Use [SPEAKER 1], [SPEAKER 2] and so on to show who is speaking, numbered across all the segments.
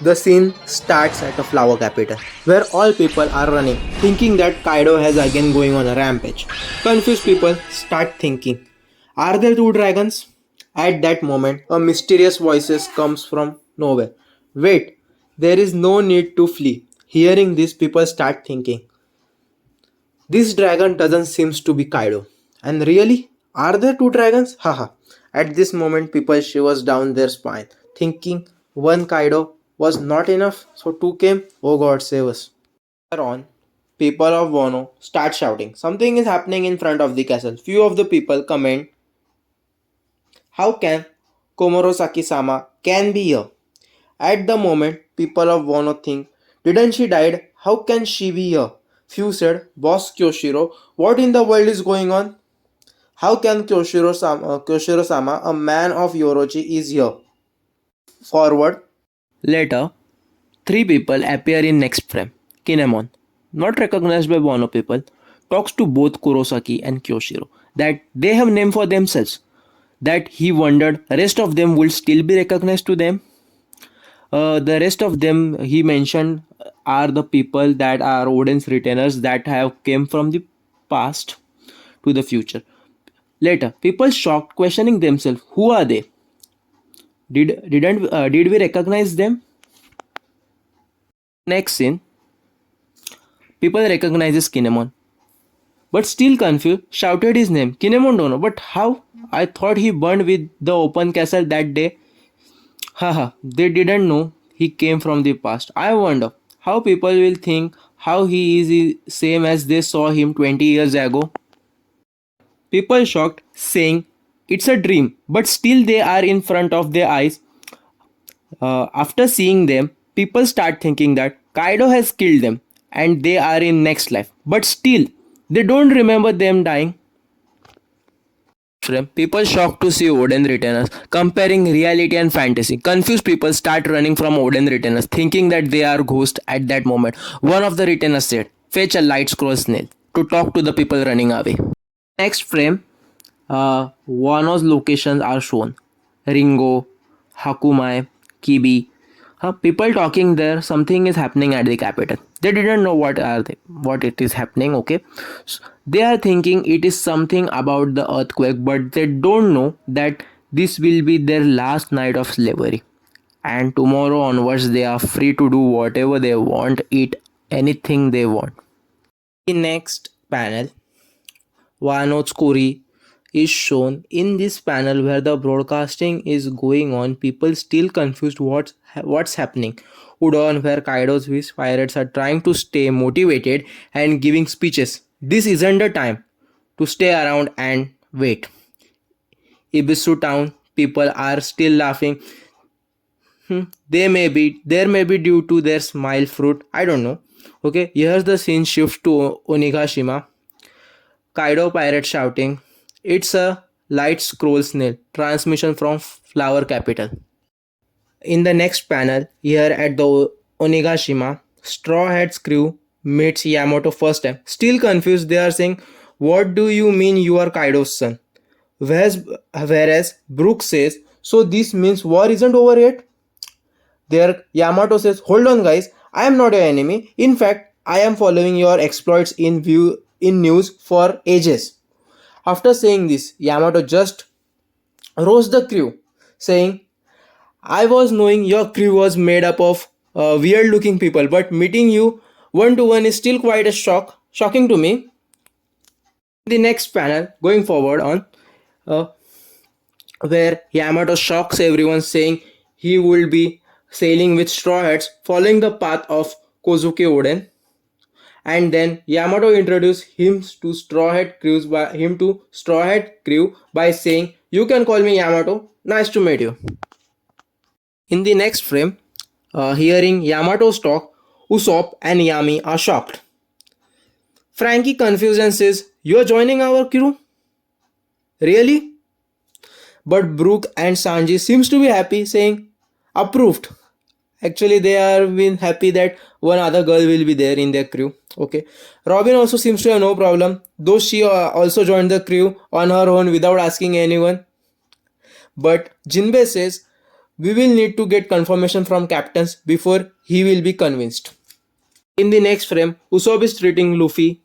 [SPEAKER 1] The scene starts at a flower capital, where all people are running, thinking that Kaido has again going on a rampage. Confused people start thinking, are there two dragons? At that moment, a mysterious voice comes from nowhere. Wait, there is no need to flee. Hearing this, people start thinking, this dragon doesn't seems to be Kaido. And really, are there two dragons? Haha. At this moment, people shivers down their spine, thinking one Kaido was not enough, so two came. Oh God, save us. Later on, people of Wano start shouting. Something is happening in front of the castle. Few of the people comment, how can Komorosaki-sama can be here? At the moment, people of Wano think, didn't she died? How can she be here? Few said, Boss Kyoshiro, what in the world is going on? How can Kyoshiro-sama, a man of Yorochi, is here? Forward. Later, three people appear in next frame. Kinemon, not recognized by Wano people, talks to both Kurosaki and Kyoshiro that they have name for themselves. That he wondered rest of them will still be recognized to them. The rest of them he mentioned are the people that are Odin's retainers that have came from the past to the future. Later, people shocked, questioning themselves, who are they? Did we recognize them? Next scene, people recognizes Kinemon, but still confused, shouted his name. Kinemon don't know, but how? I thought he burned with the open castle that day. Haha, they didn't know he came from the past. I wonder how people will think how he is the same as they saw him 20 years ago. People shocked, saying it's a dream, but still they are in front of their eyes. After seeing them, people start thinking that Kaido has killed them and they are in next life. But still, they don't remember them dying. People shocked to see Odin retainers, comparing reality and fantasy. Confused people start running from Odin retainers, thinking that they are ghosts at that moment. One of the retainers said, fetch a light scroll snail to talk to the people running away. Next frame, Wano's locations are shown. Ringo, Hakumai, Kibi. People talking there, something is happening at the capital. They didn't know what it is happening, okay? They are thinking it is something about the earthquake, but they don't know that this will be their last night of slavery. And tomorrow onwards, they are free to do whatever they want, eat anything they want. The next panel, Wano's Kuri is shown. In this panel where the broadcasting is going on, people still confused what's happening. Udon, where Kaido's wish pirates are trying to stay motivated and giving speeches. This isn't the time to stay around and wait. Ibisu town, people are still laughing. There may be due to their smile fruit. I don't know. Okay, here's the scene shift to Onigashima. Kaido pirate shouting, it's a light scroll snail, transmission from Flower Capital. In the next panel, here at the Onigashima, Straw Hat's crew meets Yamato first time. Still confused, they are saying, what do you mean you are Kaido's son? Whereas Brook says, so this means war isn't over yet? There, Yamato says, hold on guys, I am not your enemy. In fact, I am following your exploits in news for ages. After saying this, Yamato just roast the crew, saying, I was knowing your crew was made up of weird looking people, but meeting you one to one is still quite a shocking to me. The next panel, going forward on, where Yamato shocks everyone, saying he will be sailing with Straw Hats, following the path of Kozuki Oden. And then Yamato introduced him to Straw Hat crew by saying, you can call me Yamato, nice to meet you. In the next frame, hearing Yamato's talk, Usopp and Yami are shocked. Frankie confused and says, you are joining our crew? Really? But Brook and Sanji seems to be happy, saying, approved. Actually, they are been happy that one other girl will be there in their crew. Okay. Robin also seems to have no problem, though she also joined the crew on her own without asking anyone. But Jinbei says, We will need to get confirmation from captains before he will be convinced. In the next frame, Usopp is treating Luffy.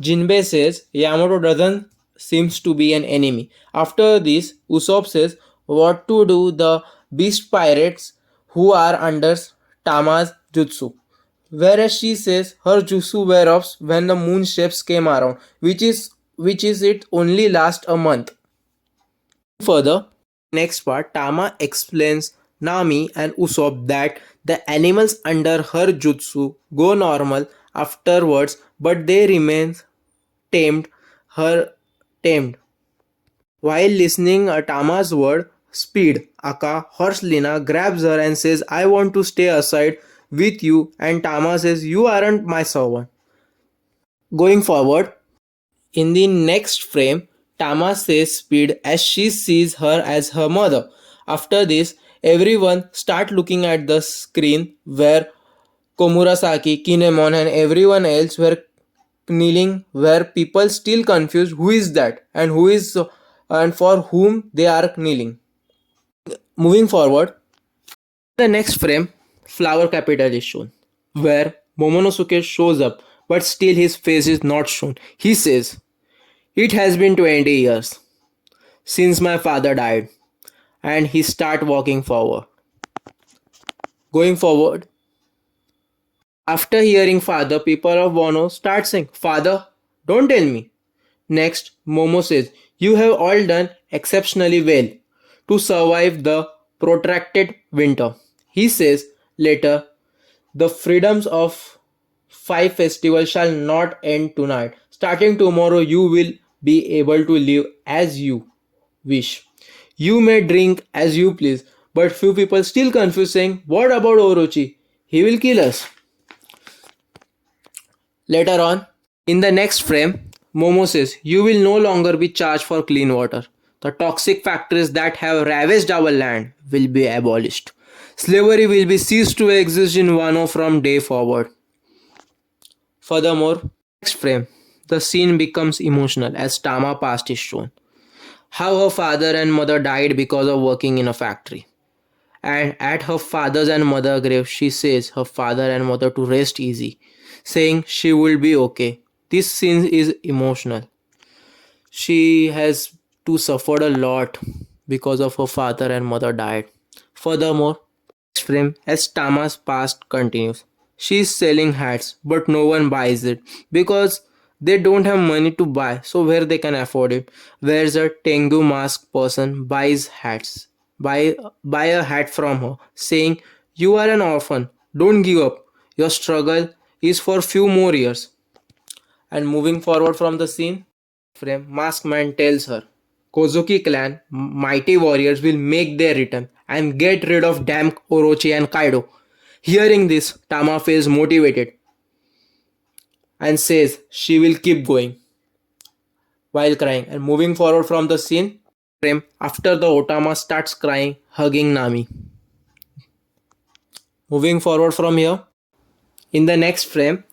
[SPEAKER 1] Jinbei says Yamato doesn't seems to be an enemy. After this, Usopp says what to do the beast pirates who are under Tama's jutsu. Whereas she says her jutsu wear off when the moon shapes came around, which is it only last a month. Further, next part, Tama explains Nami and Usopp that the animals under her jutsu go normal afterwards, but they remain tamed. Her tamed. While listening Tama's word, Speed, aka Horse Lina, grabs her and says, I want to stay aside with you, and Tama says, You aren't my servant. Going forward, in the next frame, Tama says Speed as she sees her as her mother. After this, everyone start looking at the screen where Komurasaki, Kinemon and everyone else were kneeling, where people still confused who is that and who is and for whom they are kneeling. Moving forward, the next frame, flower capital is shown, where Momonosuke shows up, but still his face is not shown. He says, It has been 20 years since my father died, and he start walking forward. Going forward, after hearing father, people of Wano start saying, Father, don't tell me. Next, Momo says, You have all done exceptionally well to survive the protracted winter. He says later, The freedoms of five festivals shall not end tonight. Starting tomorrow, you will be able to live as you wish. You may drink as you please, but few people still confuse saying, What about Orochi? He will kill us. Later on, in the next frame, Momo says, You will no longer be charged for clean water. The toxic factories that have ravaged our land will be abolished. Slavery will be ceased to exist in Wano from day forward. Furthermore, next frame, the scene becomes emotional as Tama past is shown. How her father and mother died because of working in a factory. And at her father's and mother's grave, she says her father and mother to rest easy, saying she will be okay. This scene is emotional. She has to suffered a lot because of her father and mother died. Furthermore, next frame as Tama's past continues. She is selling hats, but no one buys it because they don't have money to buy, so where they can afford it. Where's a Tengu mask person buys hats. Buy a hat from her, saying, You are an orphan, don't give up. Your struggle is for few more years. And moving forward from the scene, frame, Masked Man tells her, Kozuki clan, mighty warriors will make their return and get rid of damn Orochi and Kaido. Hearing this, Tama feels motivated and says she will keep going while crying. And moving forward from the scene, frame, after the Otama starts crying, hugging Nami. Moving forward from here, in the next frame,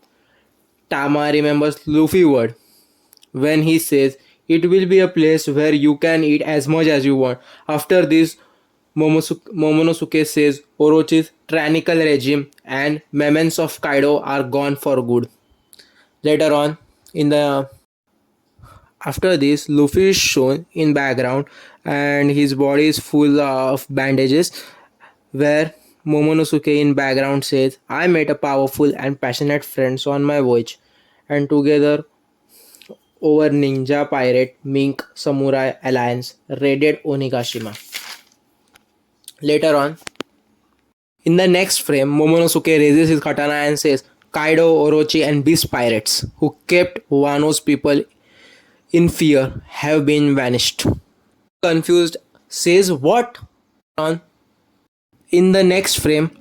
[SPEAKER 1] Tama remembers Luffy word when he says it will be a place where you can eat as much as you want. After this, Momonosuke says Orochi's tyrannical regime and memories of Kaido are gone for good. Later on, in the after this, Luffy is shown in background and his body is full of bandages, where Momonosuke in background says, I met a powerful and passionate friends on my voyage, and together over ninja pirate mink samurai alliance raided Onigashima. Later on, in the next frame, Momonosuke raises his katana and says, Kaido, Orochi and beast pirates who kept Wano's people in fear have been vanished. Confused, says what? On in the next frame,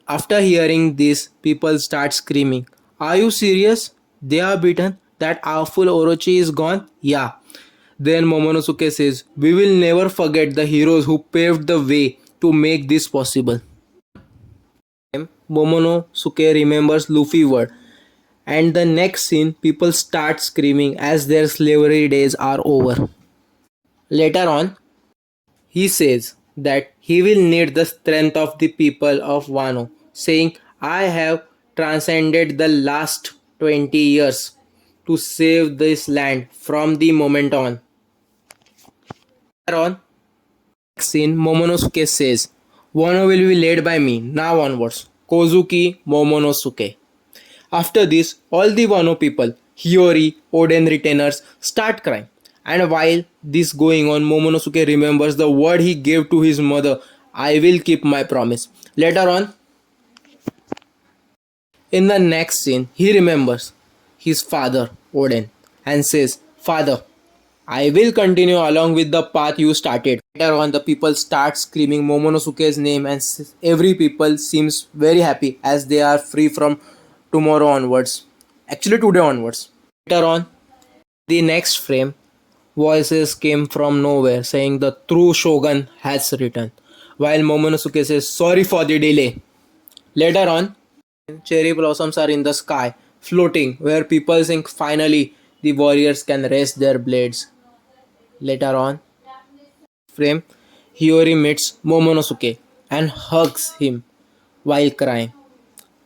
[SPEAKER 1] after hearing this, people start screaming. Are you serious? They are beaten? That awful Orochi is gone? Yeah. Then Momonosuke says, We will never forget the heroes who paved the way to make this possible. Momonosuke remembers Luffy word. And the next scene, people start screaming as their slavery days are over. Later on, He says that he will need the strength of the people of Wano, saying, I have transcended the last 20 years to save this land from the moment on. Later on, scene Momonosuke says, Wano will be led by me now onwards, Kozuki Momonosuke. After this, all the Wano people, Hiyori, Oden retainers, start crying. And while this going on, Momonosuke remembers the word he gave to his mother, I will keep my promise. Later on, in the next scene, he remembers his father, Oden, and says, Father, I will continue along with the path you started. Later on, the people start screaming Momonosuke's name, and every people seems very happy as they are free from tomorrow onwards. Actually, today onwards. Later on, the next frame, voices came from nowhere saying the true Shogun has returned. While Momonosuke says sorry for the delay. Later on, cherry blossoms are in the sky, floating, where people think finally the warriors can rest their blades. Later on, frame, Hiyori meets Momonosuke and hugs him while crying.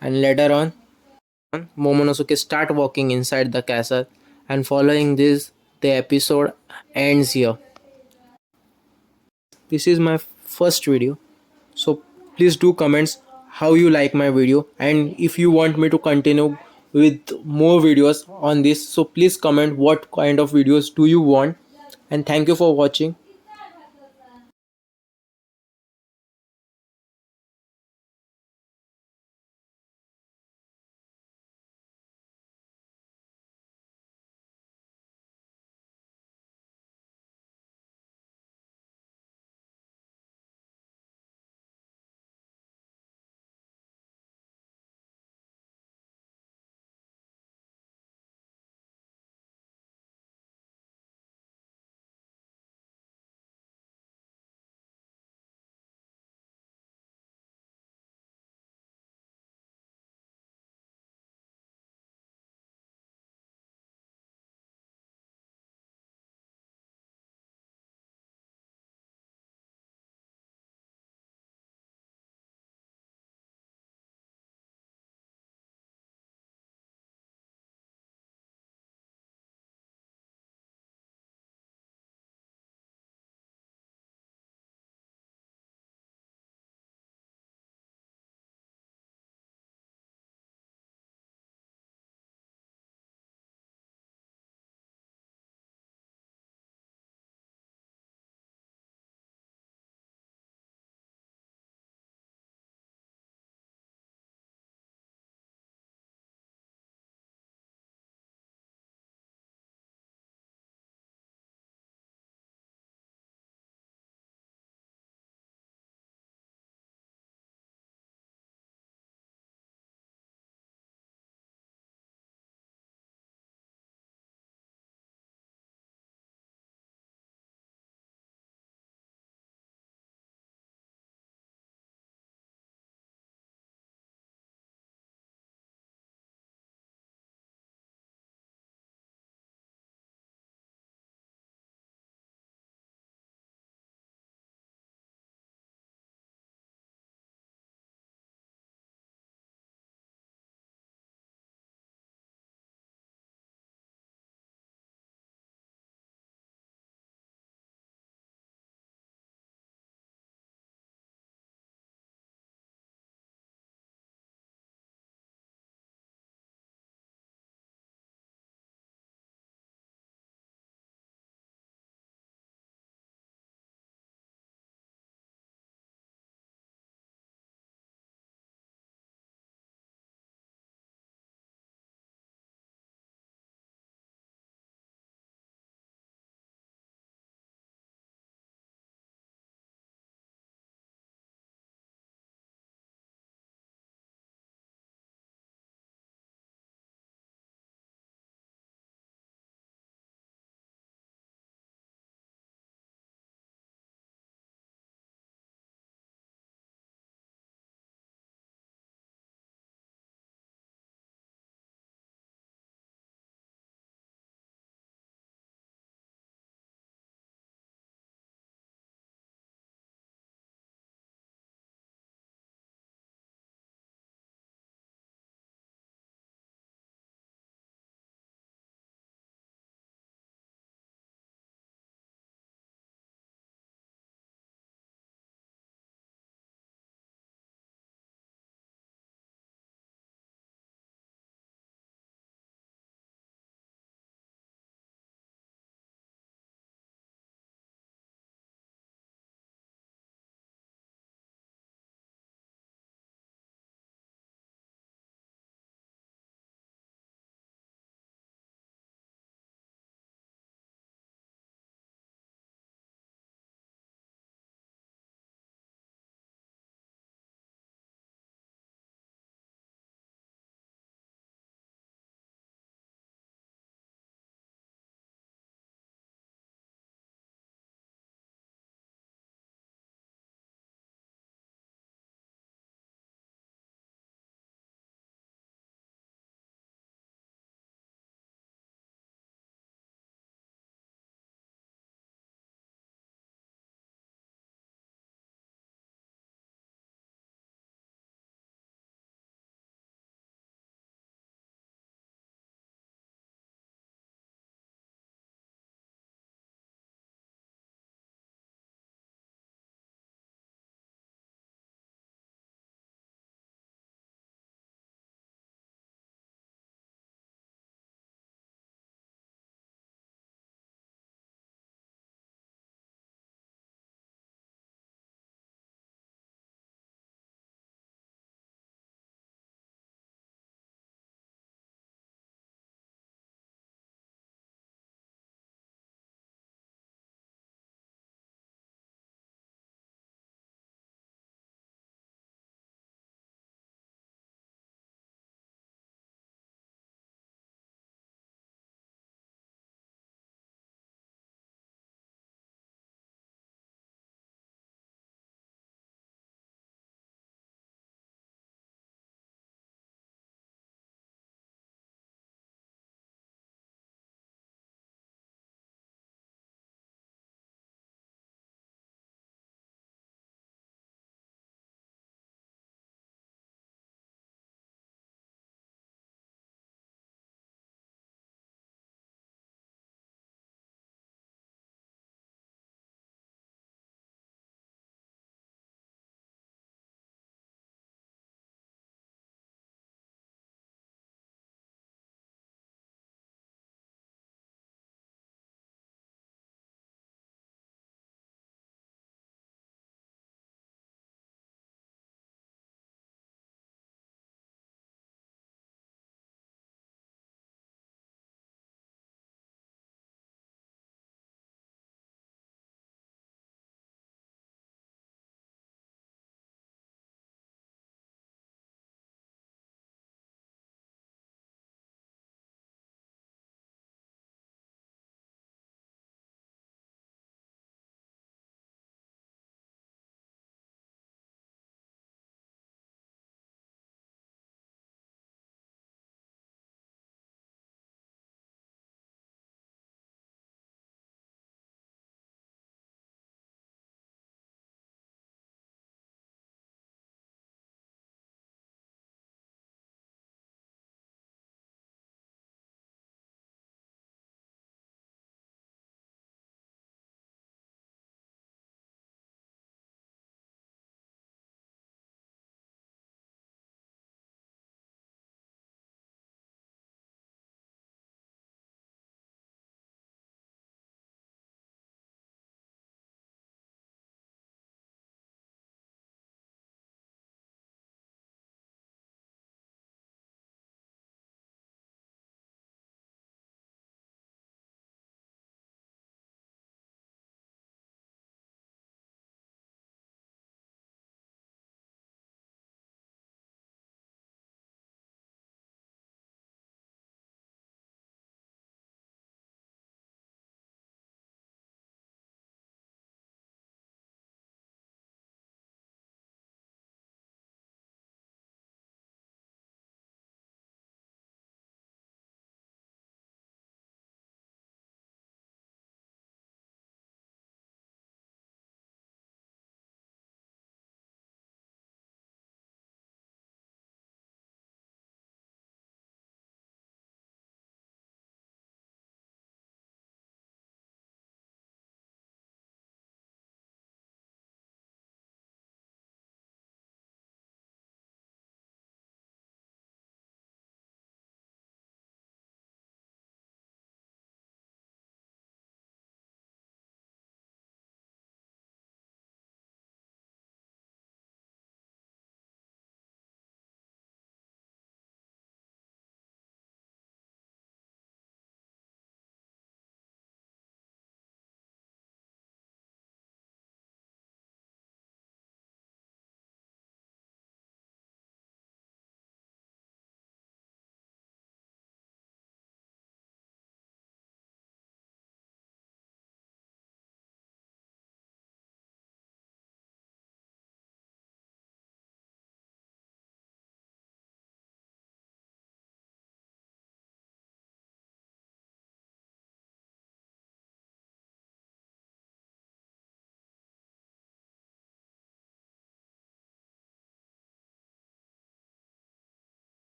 [SPEAKER 1] And later on, Momonosuke start walking inside the castle, and following this, the episode ends here. This is my first video, so please do comments how you like my video, and if you want me to continue with more videos on this, so please comment what kind of videos do you want. And thank you for watching.